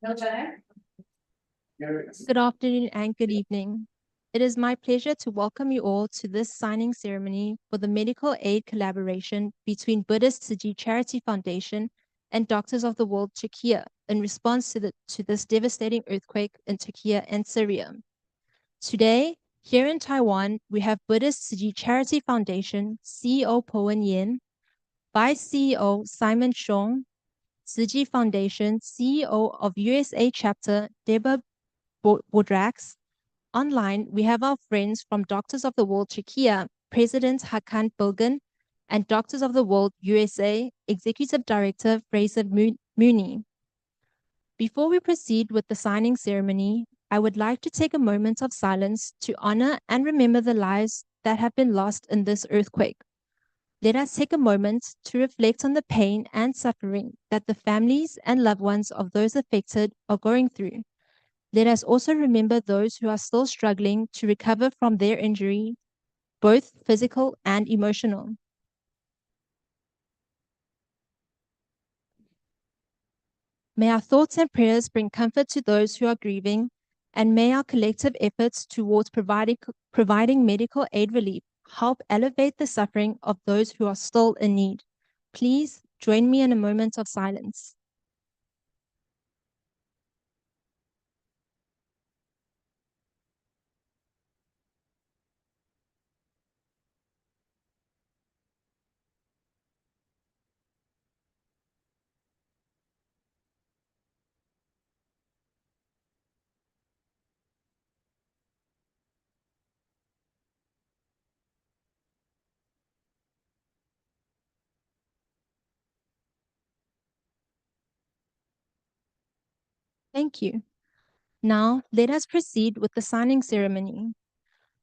Good afternoon and good evening. It is my pleasure to welcome you all to this signing ceremony for the medical aid collaboration between Buddhist Tzu Charity Foundation and Doctors of the World Turkey in response to this devastating earthquake in Turkey and Syria. Today, here in Taiwan, we have Buddhist Tzu Charity Foundation CEO Powen Yin, Vice CEO Simon Chong, Tzu Foundation CEO of USA Chapter Deba Bodrax. Online, we have our friends from Doctors of the World Turkey, President Hakan Bilgin, and Doctors of the World USA, Executive Director Fraser Mooney. Before we proceed with the signing ceremony, I would like to take a moment of silence to honor and remember the lives that have been lost in this earthquake. Let us take a moment to reflect on the pain and suffering that the families and loved ones of those affected are going through. Let us also remember those who are still struggling to recover from their injury, both physical and emotional. May our thoughts and prayers bring comfort to those who are grieving, and may our collective efforts towards providing medical aid relief help elevate the suffering of those who are still in need. Please join me in a moment of silence. Thank you. Now, let us proceed with the signing ceremony.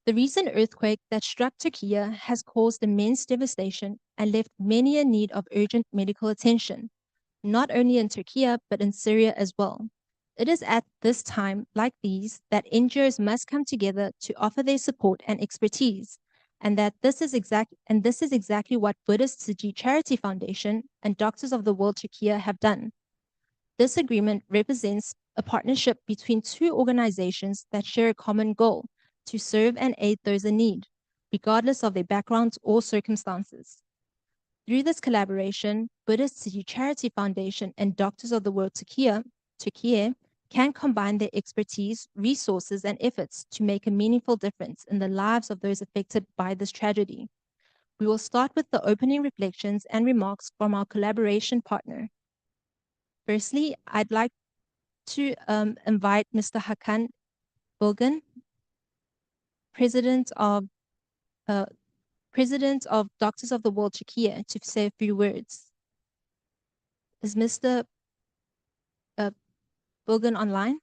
The recent earthquake that struck Turkey has caused immense devastation and left many in need of urgent medical attention, not only in Turkey, but in Syria as well. It is at this time like these that NGOs must come together to offer their support and expertise, and this is exactly what Buddhist Tzu Charity Foundation and Doctors of the World Turkey have done. This agreement represents a partnership between two organizations that share a common goal: to serve and aid those in need, regardless of their backgrounds or circumstances. Through this collaboration, Buddhist Tzu Charity Foundation and Doctors of the World Turkey can combine their expertise, resources, and efforts to make a meaningful difference in the lives of those affected by this tragedy. We will start with the opening reflections and remarks from our collaboration partner. Firstly, I'd like to invite Mr. Hakan Bilgin, President of Doctors of the World Turkey, to say a few words. Is Mr. Bilgin online?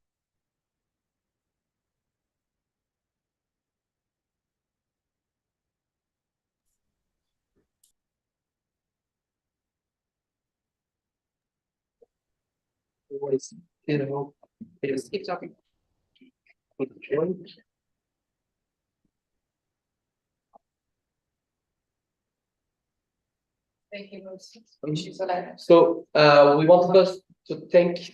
Just keep talking. Thank you. So we want first to thank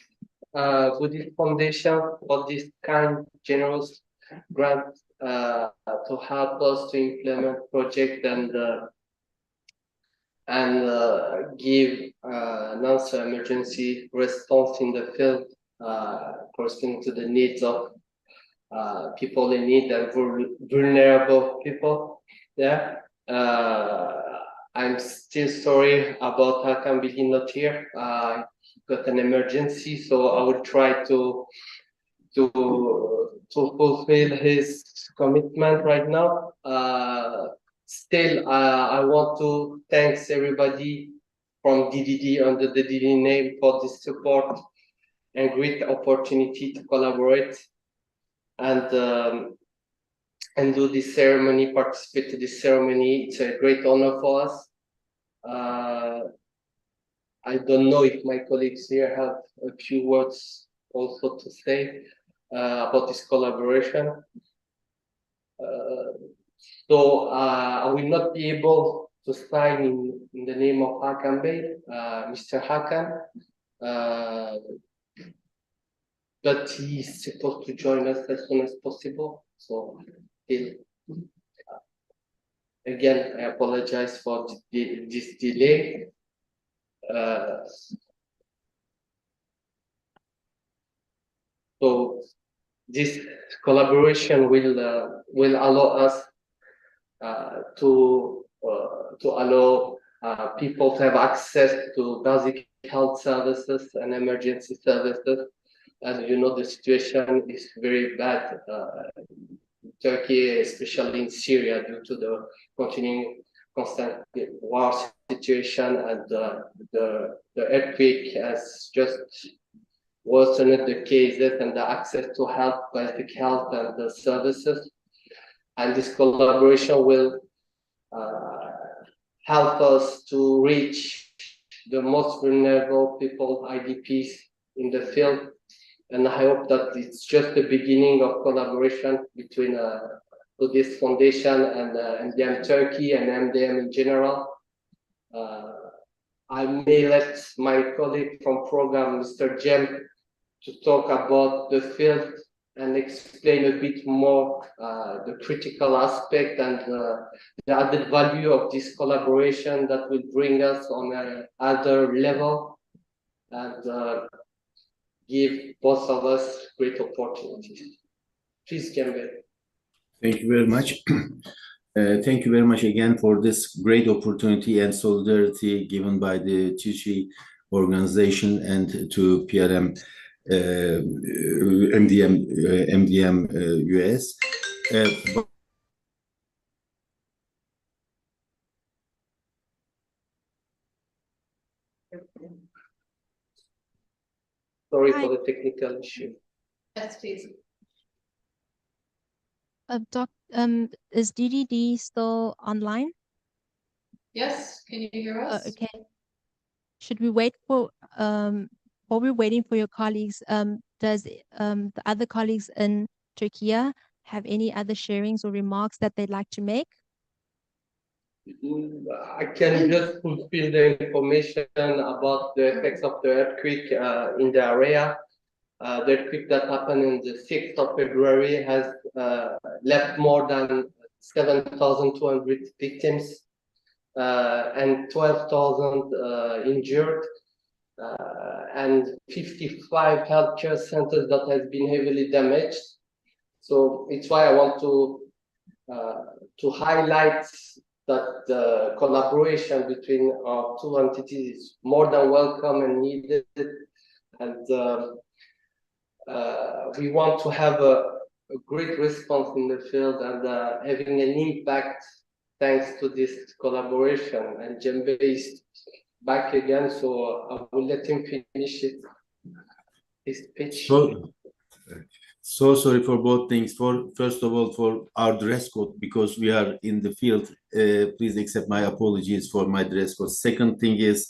Buddhist Foundation for this kind, generous grant to help us to implement project and give non-emergency response in the field corresponding to the needs of people in need and vulnerable people there. I'm still sorry about Hakan being not here. He got an emergency, so I will try to fulfill his commitment right now. Still, I want to thank everybody from DDD under the DDD name for this support and great opportunity to collaborate and do this ceremony, participate to this ceremony. It's a great honor for us. I don't know if my colleagues here have a few words also to say about this collaboration. So I will not be able to sign in the name of Hakan Bey, Mr. Hakan. but he's supposed to join us as soon as possible. So again, I apologize for this delay. So this collaboration will allow us to allow people to have access to basic health services and emergency services. As you know, the situation is very bad in Turkey, especially in Syria, due to the continuing constant war situation, and the earthquake has just worsened the cases and the access to health, basic health and the services. And this collaboration will help us to reach the most vulnerable people, IDPs in the field. And I hope that it's just the beginning of collaboration between this foundation and MDM Turkey and MDM in general. I may let my colleague from program, Mr. Jem, to talk about the field and explain a bit more the critical aspect and the added value of this collaboration that will bring us on another level and give both of us great opportunities. Please, Cembe. Thank you very much. Thank you very much again for this great opportunity and solidarity given by the Türkiye organization and to PRM MDM US. Sorry for the technical issue. Yes, please. Is DDD still online? Yes, can you hear us? Okay. Should we wait for, while we're waiting for your colleagues, does the other colleagues in Turkey have any other sharings or remarks that they'd like to make? I can just fulfill the information about the effects of the earthquake in the area. The earthquake that happened on the 6th of February has left more than 7,200 victims and 12,000 injured, and 55 healthcare centers that has been heavily damaged. So it's why I want to highlight that the collaboration between our two entities is more than welcome and needed, and we want to have a great response in the field and having an impact thanks to this collaboration. And Cembe is back again, so I will let him finish his pitch. So sorry for both things. First of all, for our dress code, because we are in the field, please accept my apologies for my dress code. Second thing is,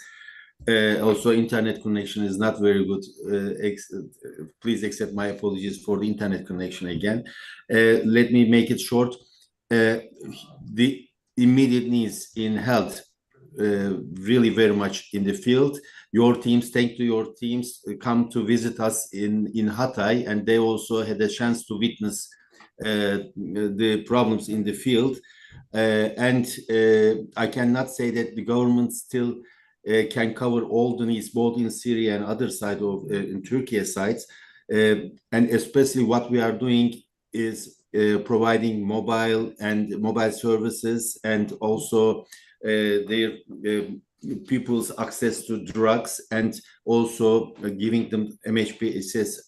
also internet connection is not very good. Please accept my apologies for the internet connection again. Let me make it short. The immediate needs in health, really very much in the field. Your teams, thanks to your teams, come to visit us in Hatay, and they also had a chance to witness the problems in the field. And I cannot say that the government still can cover all the needs, both in Syria and other side of in Turkey sides. And especially what we are doing is providing mobile services, and also their people's access to drugs, and also giving them MHPSS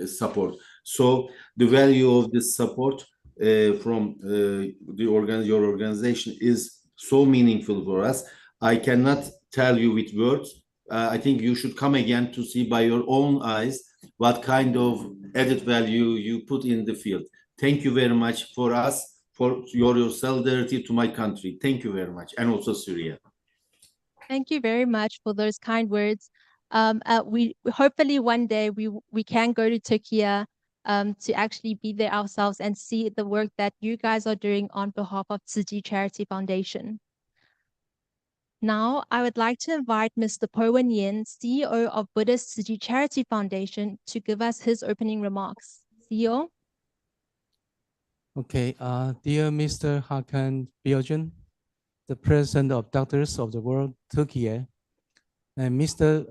support. So the value of this support from your organization is so meaningful for us. I cannot tell you with words. I think you should come again to see by your own eyes what kind of added value you put in the field. Thank you very much for us, for your solidarity to my country. Thank you very much, and also Syria. Thank you very much for those kind words. We hopefully one day we can go to Turkey to actually be there ourselves and see the work that you guys are doing on behalf of Tsuji Charity Foundation. Now, I would like to invite Mr. Po Wen Yen, CEO of Buddhist Tzu Chi Charity Foundation, to give us his opening remarks. CEO? Okay, dear Mr. Hakan Biogen, the President of Doctors of the World, Türkiye, and Mr.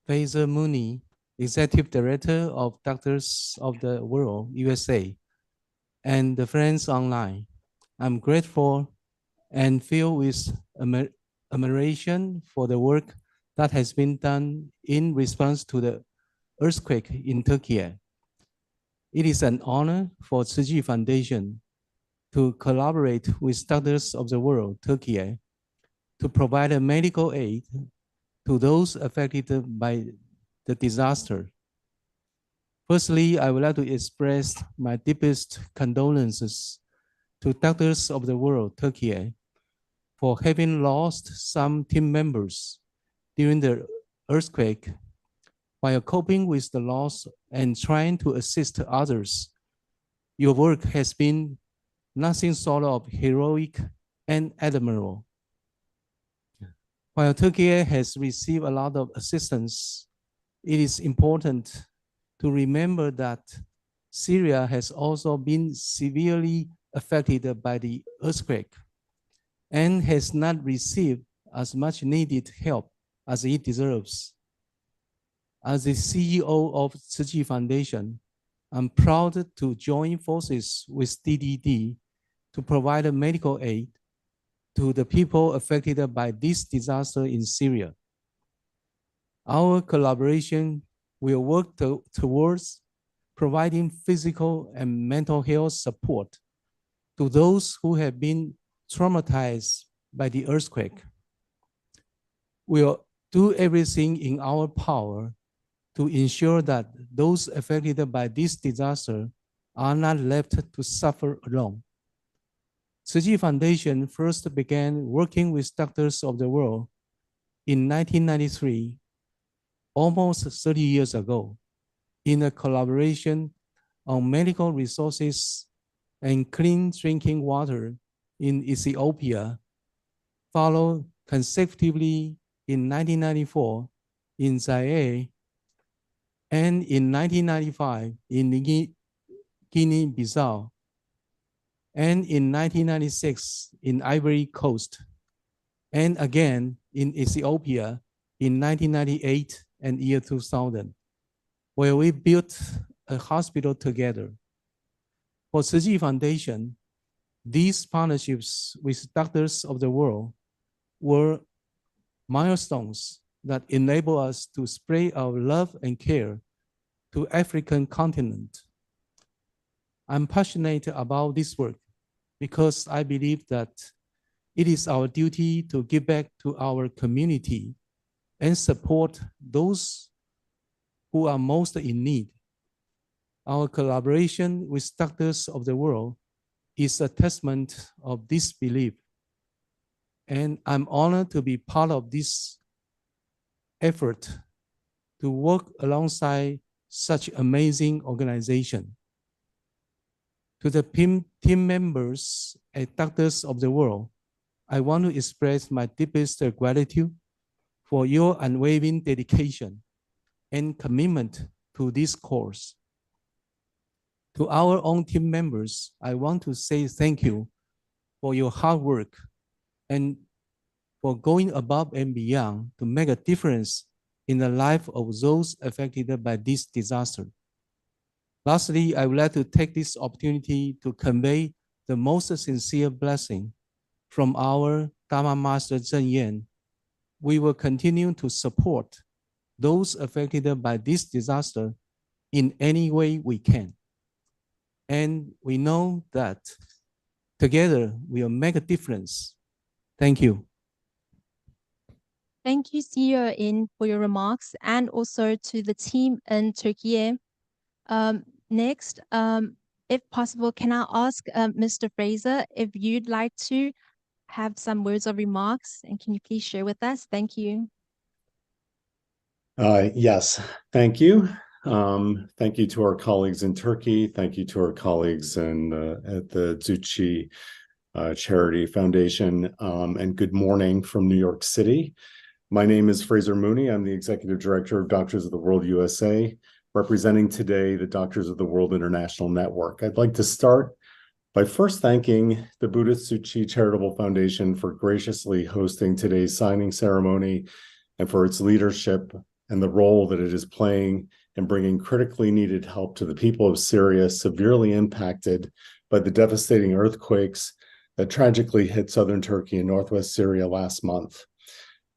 Faisal Muni, Executive Director of Doctors of the World, USA, and the friends online. I'm grateful and filled with admiration for the work that has been done in response to the earthquake in Turkey. It is an honor for Tzu Chi Foundation to collaborate with Doctors of the World, Turkey, to provide a medical aid to those affected by the disaster. Firstly, I would like to express my deepest condolences to Doctors of the World, Turkey, for having lost some team members during the earthquake. While coping with the loss and trying to assist others, your work has been nothing short of heroic and admirable. While Turkey has received a lot of assistance, it is important to remember that Syria has also been severely affected by the earthquake and has not received as much needed help as it deserves. As the CEO of Tzu Chi Foundation, I'm proud to join forces with DDD to provide medical aid to the people affected by this disaster in Syria. Our collaboration will work towards providing physical and mental health support to those who have been traumatized by the earthquake. We'll do everything in our power to ensure that those affected by this disaster are not left to suffer alone. Tzu Chi Foundation first began working with Doctors of the World in 1993, almost 30 years ago, in a collaboration on medical resources and clean drinking water in Ethiopia, followed consecutively in 1994 in Zaire, and in 1995 in Guinea-Bissau, and in 1996 in Ivory Coast, and again in Ethiopia in 1998 and year 2000, where we built a hospital together. For Tzu Chi Foundation, these partnerships with Doctors of the World were milestones that enable us to spread our love and care to African continent. I'm passionate about this work because I believe that it is our duty to give back to our community and support those who are most in need. Our collaboration with Doctors of the World is a testament of this belief. And I'm honored to be part of this effort to work alongside such amazing organization. To the team members at Doctors of the World, I want to express my deepest gratitude for your unwavering dedication and commitment to this cause. To our own team members, I want to say thank you for your hard work and for going above and beyond to make a difference in the life of those affected by this disaster. Lastly, I would like to take this opportunity to convey the most sincere blessing from our Dharma Master Zheng Yan. We will continue to support those affected by this disaster in any way we can. And we know that together we will make a difference. Thank you. Thank you, CEO In, for your remarks, and also to the team in Türkiye. Next, if possible, can I ask Mr. Fraser if you'd like to have some words of remarks, and can you please share with us? Thank you. Yes, thank you. Thank you to our colleagues in Turkey. Thank you to our colleagues at the Tzu Chi Charity Foundation, and good morning from New York City. My name is Fraser Mooney. I'm the Executive Director of Doctors of the World USA, representing today the Doctors of the World International Network. I'd like to start by first thanking the Buddhist Tzu Chi Charitable Foundation for graciously hosting today's signing ceremony and for its leadership and the role that it is playing in bringing critically needed help to the people of Syria severely impacted by the devastating earthquakes that tragically hit southern Turkey and northwest Syria last month.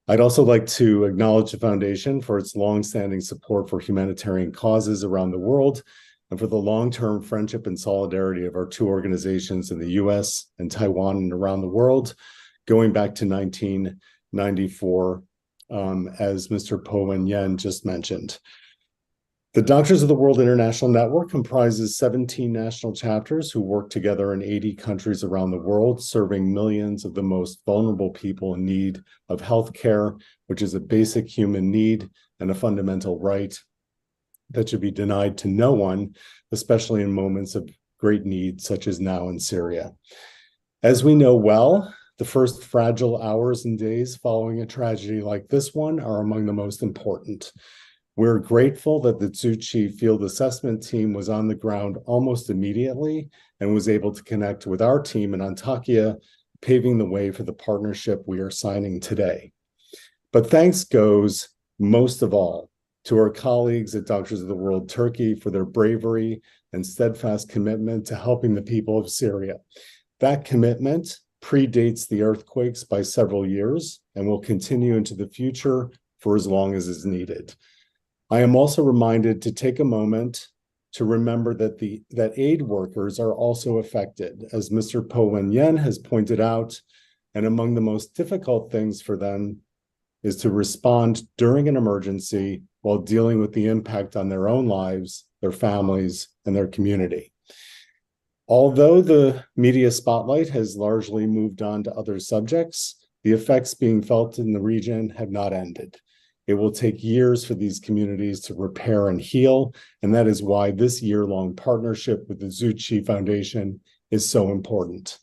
I'd also like to acknowledge the Foundation for its longstanding support for humanitarian causes around the world and for the long-term friendship and solidarity of our two organizations in the US and Taiwan and around the world, going back to 1994, as Mr. Po Wen-yen just mentioned. The Doctors of the World International Network comprises 17 national chapters who work together in 80 countries around the world, serving millions of the most vulnerable people in need of health care, which is a basic human need and a fundamental right that should be denied to no one, especially in moments of great need, such as now in Syria. As we know well, the first fragile hours and days following a tragedy like this one are among the most important. We're grateful that the Tzu Chi Field Assessment Team was on the ground almost immediately and was able to connect with our team in Antakya, paving the way for the partnership we are signing today. But thanks goes most of all to our colleagues at Doctors of the World Turkey for their bravery and steadfast commitment to helping the people of Syria. That commitment predates the earthquakes by several years and will continue into the future for as long as is needed. I am also reminded to take a moment to remember that aid workers are also affected, as Mr. Po Wen-yen has pointed out, and among the most difficult things for them is to respond during an emergency while dealing with the impact on their own lives, their families, and their community. Although the media spotlight has largely moved on to other subjects, the effects being felt in the region have not ended. It will take years for these communities to repair and heal, and that is why this year-long partnership with the Tzu Chi Foundation is so important.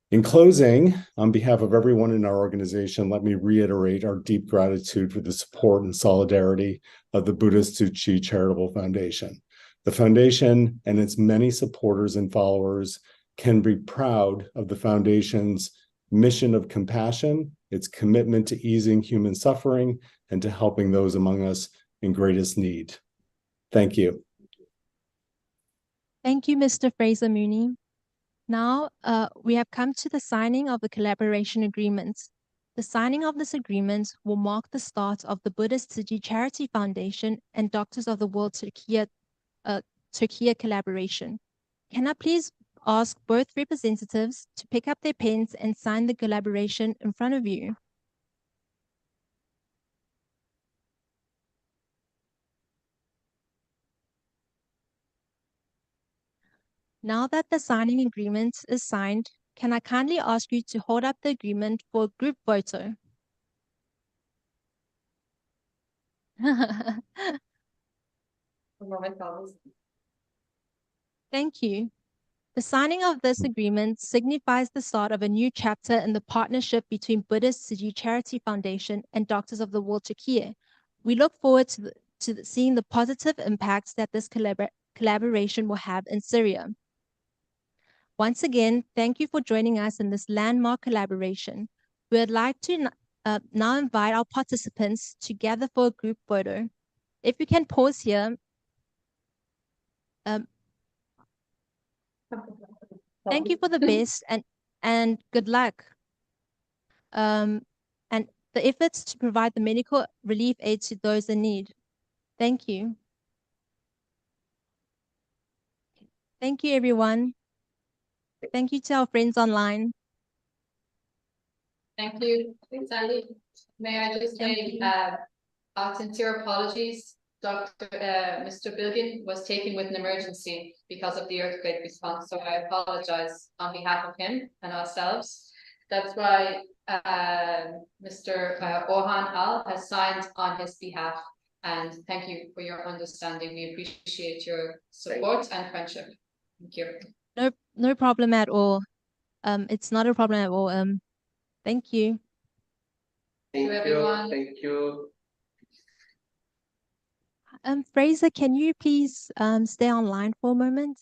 In closing, on behalf of everyone in our organization, let me reiterate our deep gratitude for the support and solidarity of the Buddhist Tzu Chi Charitable Foundation. The foundation and its many supporters and followers can be proud of the foundation's mission of compassion, its commitment to easing human suffering, and to helping those among us in greatest need. Thank you. Thank you, Mr. Fraser Mooney. Now, we have come to the signing of the collaboration agreement. The signing of this agreement will mark the start of the Buddhist Tzu Chi Charity Foundation and Doctors of the World Türkiye collaboration. Can I please ask both representatives to pick up their pens and sign the collaboration in front of you? Now that the signing agreement is signed, can I kindly ask you to hold up the agreement for a group photo? Thank you. The signing of this agreement signifies the start of a new chapter in the partnership between Buddhist Tzu Chi Charity Foundation and Doctors of the World Türkiye. We look forward to seeing the positive impacts that this collaboration will have in Syria. Once again, thank you for joining us in this landmark collaboration. We would like to now invite our participants to gather for a group photo. If you can pause here. Thank you for the best and good luck. And the efforts to provide the medical relief aid to those in need. Thank you. Thank you, everyone. Thank you to our friends online. Thank you, Sally. May I just make our sincere apologies. Mr. Bilgin was taken with an emergency because of the earthquake response, so I apologize on behalf of him and ourselves. That's why Mr. Orhan Al has signed on his behalf, and thank you for your understanding. We appreciate your support and friendship. Thank you. No problem at all. It's not a problem at all. Thank you. Thank you, everyone. thank you. Fraser, can you please stay online for a moment?